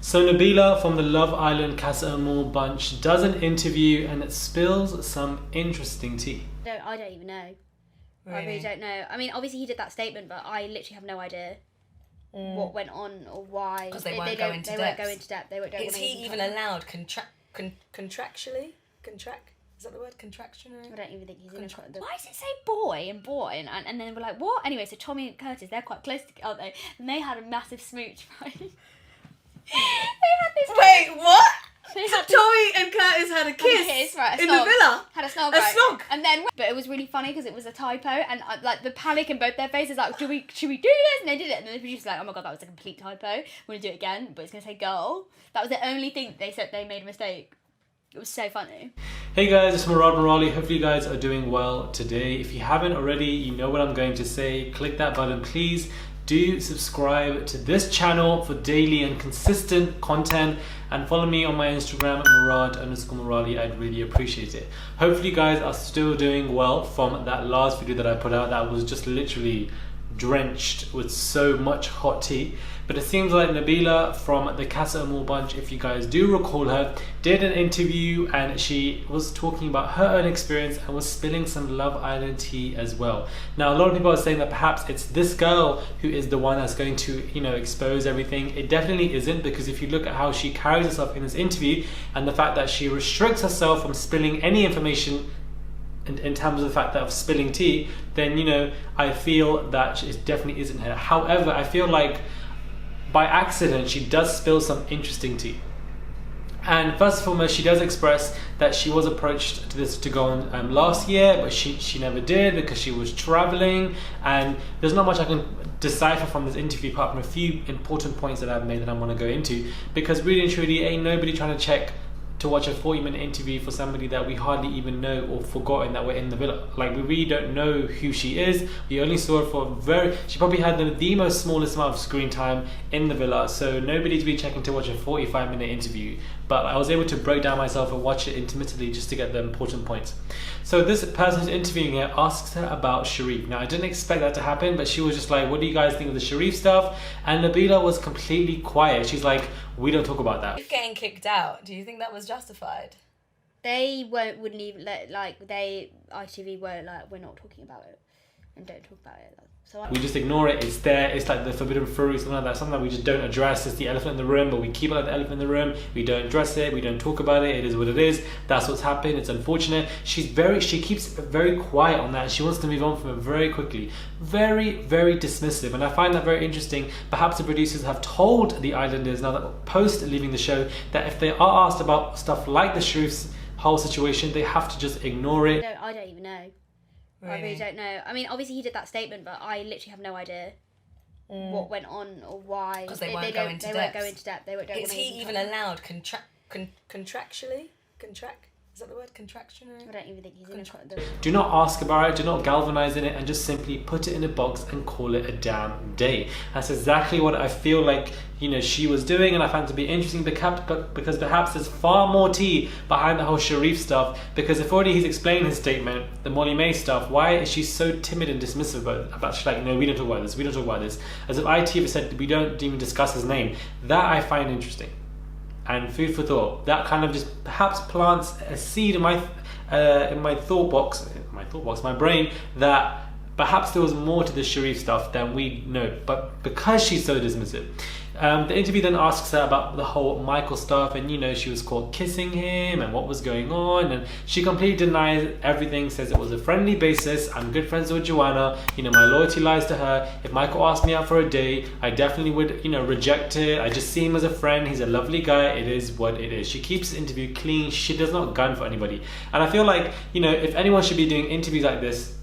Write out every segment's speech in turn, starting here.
So Nabila from the Love Island Casa Amor bunch does an interview and it spills some interesting tea. I don't even know. Really? I really don't know. I mean, obviously he did that statement, but I literally have no idea what went on or why. Because they won't go into depth. They won't go into depth. They won't. Is he even allowed contractually? Is that the word? Contractionally? I don't even think he's in a... Why does it say boy and boy? And then we're like, what? Anyway, so Tommy and Curtis, they're quite close together, aren't they? And they had a massive smooch, right? They had this... Wait, what? They had Tommy and Curtis had a kiss, right, in the villa? Had a snog, A right? snog? And then... But it was really funny because it was a typo and like the panic in both their faces, like, should we do this? And they did it. And then the producer's like, oh my God, that was a complete typo. We're going to do it again, but it's going to say girl. That was the only thing they said they made a mistake. It was so funny. Hey guys, it's Murad Morali. Hopefully you guys are doing well today. If you haven't already, you know what I'm going to say. Click that button, please. Do subscribe to this channel for daily and consistent content, and follow me on my Instagram, Murad_Morali. I'd really appreciate it. Hopefully you guys are still doing well from that last video that I put out that was just literally drenched with so much hot tea. But it seems like Nabila from the Casa Amor bunch, if you guys do recall her, did an interview and she was talking about her own experience and was spilling some Love Island tea as well. Now a lot of people are saying that perhaps it's this girl who is the one that's going to, you know, expose everything. It definitely isn't, because if you look at how she carries herself in this interview and the fact that she restricts herself from spilling any information in terms of the fact that of spilling tea, then, you know, I feel that it definitely isn't her. However, I feel like by accident she does spill some interesting tea. And first and foremost, she does express that she was approached to go on last year, but she never did because she was traveling. And there's not much I can decipher from this interview apart from a few important points that I've made that I want to go into, because really and truly ain't nobody trying to watch a 40-minute interview for somebody that we hardly even know or forgotten that we're in the villa. Like, we really don't know who she is. We only saw her for she probably had the most smallest amount of screen time in the villa, so nobody's really checking to watch a 45-minute interview. But I was able to break down myself and watch it intermittently just to get the important points. So this person who's interviewing her asks her about Sherif. Now I didn't expect that to happen, but she was just like, what do you guys think of the Sherif stuff? And Nabila was completely quiet. She's like, we don't talk about that. Getting kicked out, do you think that was justified? They wouldn't even let, ITV were like, we're not talking about it and don't talk about it. So we just ignore it. It's there. It's like the forbidden fruit, something like that. Something that we just don't address. It's the elephant in the room, but we keep it like the elephant in the room. We don't address it. We don't talk about it. It is what it is. That's what's happened. It's unfortunate. She keeps very quiet on that. She wants to move on from it very quickly. Very, very dismissive. And I find that very interesting. Perhaps the producers have told the Islanders, now that post leaving the show, that if they are asked about stuff like the Sherif's whole situation, they have to just ignore it. I don't even know. Really? I really don't know. I mean, obviously he did that statement, but I literally have no idea what went on or why. Because they won't go into depth. They won't go into depth. Is he even allowed contractually? Is that the word? Contractionally? I don't even think he's in a... Do not ask about it, do not galvanize in it, and just simply put it in a box and call it a damn day. That's exactly what I feel like, you know, she was doing, and I found it to be interesting because perhaps there's far more tea behind the whole Sherif stuff, because if already he's explained his statement, the Molly May stuff, why is she so timid and dismissive about she's like, no, we don't talk about this, we don't talk about this. As if ITV said, we don't even discuss his name. That I find interesting. And food for thought. That kind of just perhaps plants a seed in my my brain, that perhaps there was more to the Sherif stuff than we know. But because she's so dismissive, the interview then asks her about the whole Michael stuff, and, you know, she was caught kissing him and what was going on, and she completely denies everything, says it was a friendly basis. I'm good friends with Joanna, you know, my loyalty lies to her. If Michael asked me out for a date, I definitely would, you know, reject it. I just see him as a friend. He's a lovely guy. It is what it is. She keeps the interview clean. She does not gun for anybody. And I feel like, you know, if anyone should be doing interviews like this,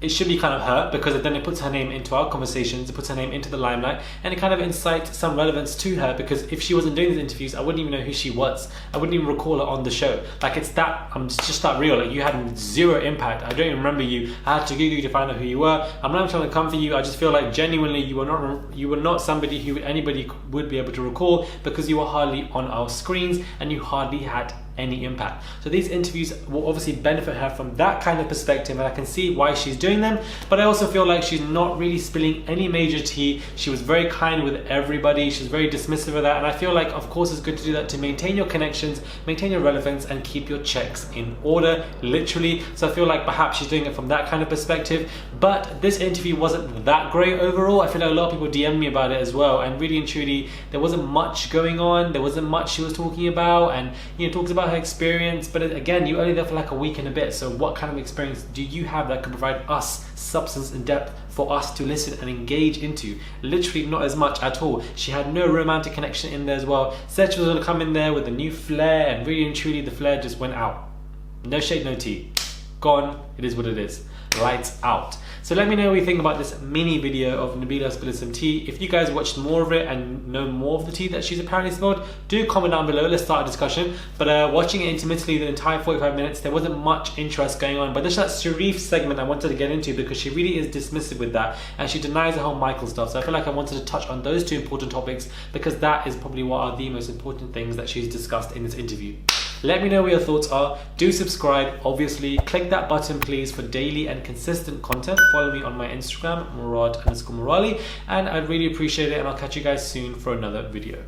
it should be kind of her, because then it puts her name into our conversations, it puts her name into the limelight, and it kind of incites some relevance to her, because if she wasn't doing these interviews, I wouldn't even know who she was. I wouldn't even recall her on the show. Like, it's that, I'm just that real. Like, you had zero impact. I don't even remember you. I had to Google you to find out who you were. I'm not trying to come for you. I just feel like genuinely you were not somebody who anybody would be able to recall, because you were hardly on our screens and you hardly had any impact. So these interviews will obviously benefit her from that kind of perspective, and I can see why she's doing them, but I also feel like she's not really spilling any major tea. She was very kind with everybody. She's very dismissive of that, and I feel like, of course, it's good to do that to maintain your connections, maintain your relevance, and keep your checks in order, literally. So I feel like perhaps she's doing it from that kind of perspective, but this interview wasn't that great overall. I feel like a lot of people DM'd me about it as well, and really and truly, there wasn't much going on. There wasn't much she was talking about, and talks about her experience, but again, you're only there for like a week and a bit, so what kind of experience do you have that could provide us substance and depth for us to listen and engage into? Literally not as much at all. She had no romantic connection in there as well. Said she was going to come in there with a new flair, and really and truly the flair just went out. No shade, no tea. Gone. It is what it is. Lights out. So let me know what you think about this mini video of Nabila spilling some tea. If you guys watched more of it and know more of the tea that she's apparently spilled, do comment down below. Let's start a discussion. But watching it intermittently the entire 45 minutes, there wasn't much interest going on. But there's that Sherif segment I wanted to get into, because she really is dismissive with that, and she denies the whole Michael stuff. So I feel like I wanted to touch on those two important topics, because that is probably what are the most important things that she's discussed in this interview. Let me know what your thoughts are. Do subscribe, obviously. Click that button, please, for daily and consistent content. Follow me on my Instagram, Murad_Murali, and I'd really appreciate it, and I'll catch you guys soon for another video.